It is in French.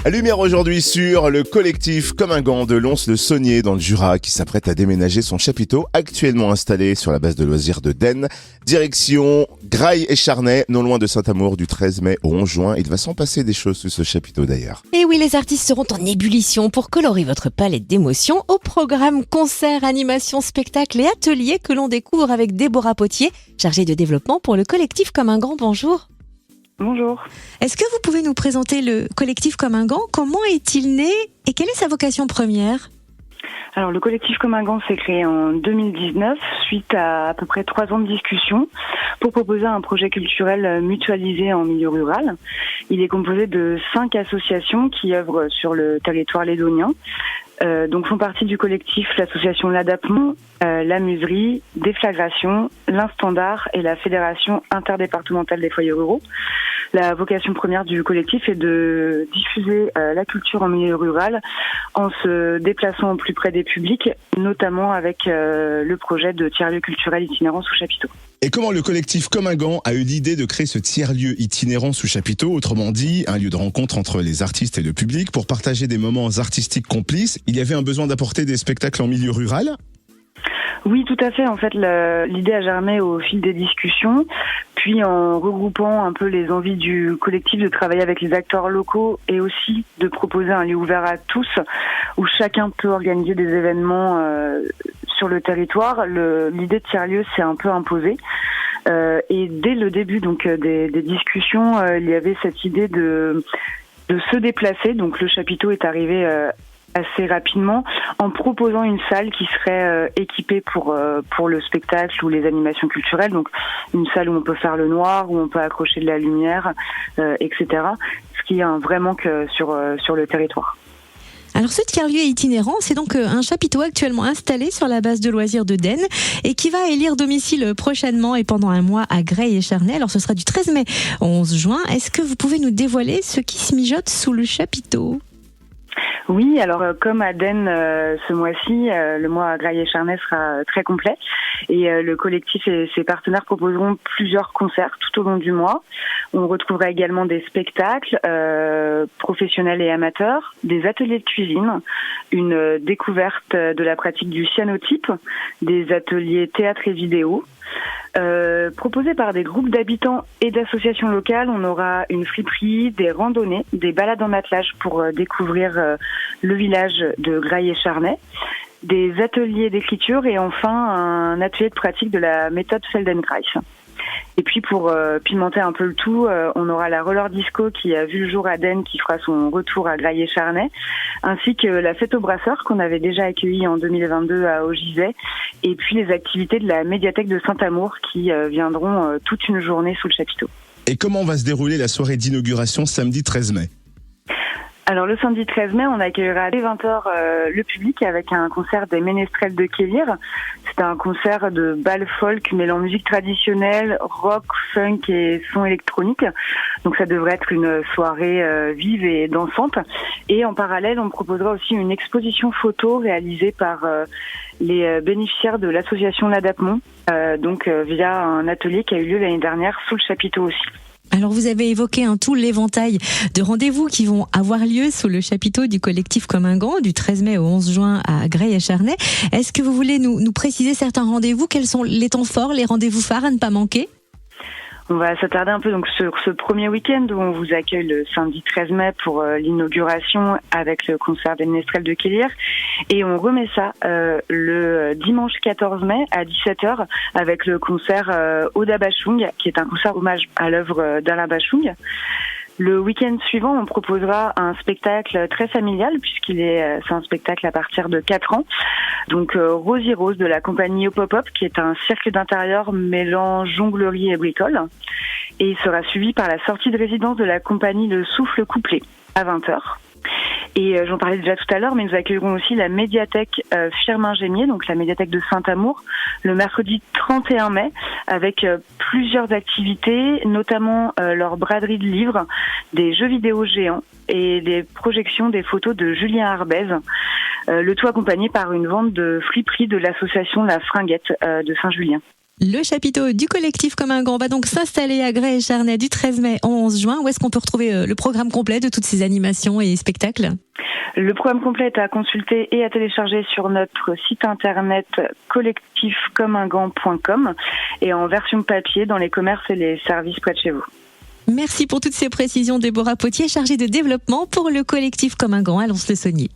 Lumière aujourd'hui sur le collectif Comme un gant de Lons-le-Saunier dans le Jura qui s'apprête à déménager son chapiteau actuellement installé sur la base de loisirs de Denne. Direction Grailles et Charnay, non loin de Saint-Amour, du 13 mai au 11 juin. Il va s'en passer des choses sous ce chapiteau d'ailleurs. Et oui, les artistes seront en ébullition pour colorer votre palette d'émotions au programme concerts, animations, spectacles et ateliers que l'on découvre avec Déborah Potier, chargée de développement pour le collectif Comme un gant. Bonjour. Bonjour. Est-ce que vous pouvez nous présenter le collectif Comme un gant? Comment est-il né et quelle est sa vocation première? Alors le collectif Comme un gant s'est créé en 2019 suite à peu près 3 ans de discussion pour proposer un projet culturel mutualisé en milieu rural. Il est composé de 5 associations qui œuvrent sur le territoire lédonien. Donc font partie du collectif l'association L'Adapement, la Muserie, Déflagration, l'Instandard et la Fédération interdépartementale des foyers ruraux. La vocation première du collectif est de diffuser la culture en milieu rural en se déplaçant au plus près des publics, notamment avec le projet de tiers-lieu culturel itinérant sous chapiteau. Et comment le collectif Comme un gant a eu l'idée de créer ce tiers-lieu itinérant sous chapiteau, autrement dit, un lieu de rencontre entre les artistes et le public pour partager des moments artistiques complices? Il y avait un besoin d'apporter des spectacles en milieu rural? Oui, tout à fait. En fait, l'idée a germé au fil des discussions, puis en regroupant un peu les envies du collectif de travailler avec les acteurs locaux et aussi de proposer un lieu ouvert à tous où chacun peut organiser des événements sur le territoire. L'idée de tiers-lieu s'est un peu imposée. Et dès le début donc des discussions, il y avait cette idée de se déplacer. Donc le chapiteau est arrivé assez rapidement en proposant une salle qui serait équipée pour le spectacle ou les animations culturelles, donc une salle où on peut faire le noir, où on peut accrocher de la lumière, etc. Ce qui est un vrai manque sur le territoire. Alors ce tiers-lieu itinérant, c'est donc un chapiteau actuellement installé sur la base de loisirs de Denne et qui va élire domicile prochainement et pendant un mois à Grailles et Charnay. Alors ce sera du 13 mai au 11 juin. Est-ce que vous pouvez nous dévoiler ce qui se mijote sous le chapiteau ? Oui, alors comme à Denne ce mois-ci, le mois à Grailles et Charnay sera très complet et le collectif et ses partenaires proposeront plusieurs concerts tout au long du mois. On retrouvera également des spectacles professionnels et amateurs, des ateliers de cuisine, une découverte de la pratique du cyanotype, des ateliers théâtre et vidéo. Proposés par des groupes d'habitants et d'associations locales, on aura une friperie, des randonnées, des balades en attelage pour découvrir le village de Grailles et Charnay, des ateliers d'écriture et enfin un atelier de pratique de la méthode Feldenkrais. Et puis pour pimenter un peu le tout, on aura la roller disco qui a vu le jour à Denne, qui fera son retour à Grailles et Charnay, ainsi que la fête aux brasseurs qu'on avait déjà accueillie en 2022 à Augizet, et puis les activités de la médiathèque de Saint-Amour qui viendront toute une journée sous le chapiteau. Et comment va se dérouler la soirée d'inauguration samedi 13 mai? Alors le samedi 13 mai, on accueillera dès 20h le public avec un concert des Ménestrels de Kélir. C'est un concert de bal folk mêlant musique traditionnelle, rock, funk et son électronique. Donc ça devrait être une soirée vive et dansante. Et en parallèle, on proposera aussi une exposition photo réalisée par les bénéficiaires de l'association L'Adapement, donc via un atelier qui a eu lieu l'année dernière sous le chapiteau aussi. Alors vous avez évoqué tout l'éventail de rendez-vous qui vont avoir lieu sous le chapiteau du collectif Comme un gant du 13 mai au 11 juin à Grailles et Charnay. Est-ce que vous voulez nous préciser certains rendez-vous? Quels sont les temps forts, les rendez-vous phares à ne pas manquer? On va s'attarder un peu donc sur ce premier week-end où on vous accueille le samedi 13 mai pour l'inauguration avec le concert des Ménestrels de Kélir. Et on remet ça le dimanche 14 mai à 17h avec le concert Oda Bachung, qui est un concert hommage à l'œuvre d'Alain Bachung. Le week-end suivant, on proposera un spectacle très familial c'est un spectacle à partir de 4 ans. Donc Rosie Rose de la compagnie Hop qui est un cirque d'intérieur mêlant jonglerie et bricole. Et il sera suivi par la sortie de résidence de la compagnie Le Souffle Couplé à 20h. Et j'en parlais déjà tout à l'heure, mais nous accueillerons aussi la médiathèque Firmin-Gémier, donc la médiathèque de Saint-Amour, le mercredi 31 mai, avec plusieurs activités, notamment leur braderie de livres, des jeux vidéo géants et des projections des photos de Julien Arbez, le tout accompagné par une vente de friperie de l'association La Fringuette de Saint-Julien. Le chapiteau du collectif Comme un Gant va donc s'installer à Gray et Charnay du 13 mai au 11 juin. Où est-ce qu'on peut retrouver le programme complet de toutes ces animations et spectacles ? Le programme complet est à consulter et à télécharger sur notre site internet collectifcomeungant.com et en version papier dans les commerces et les services près de chez vous. Merci pour toutes ces précisions, Déborah Potier, chargée de développement pour le collectif Comme un Gant à Lons-le-Saunier.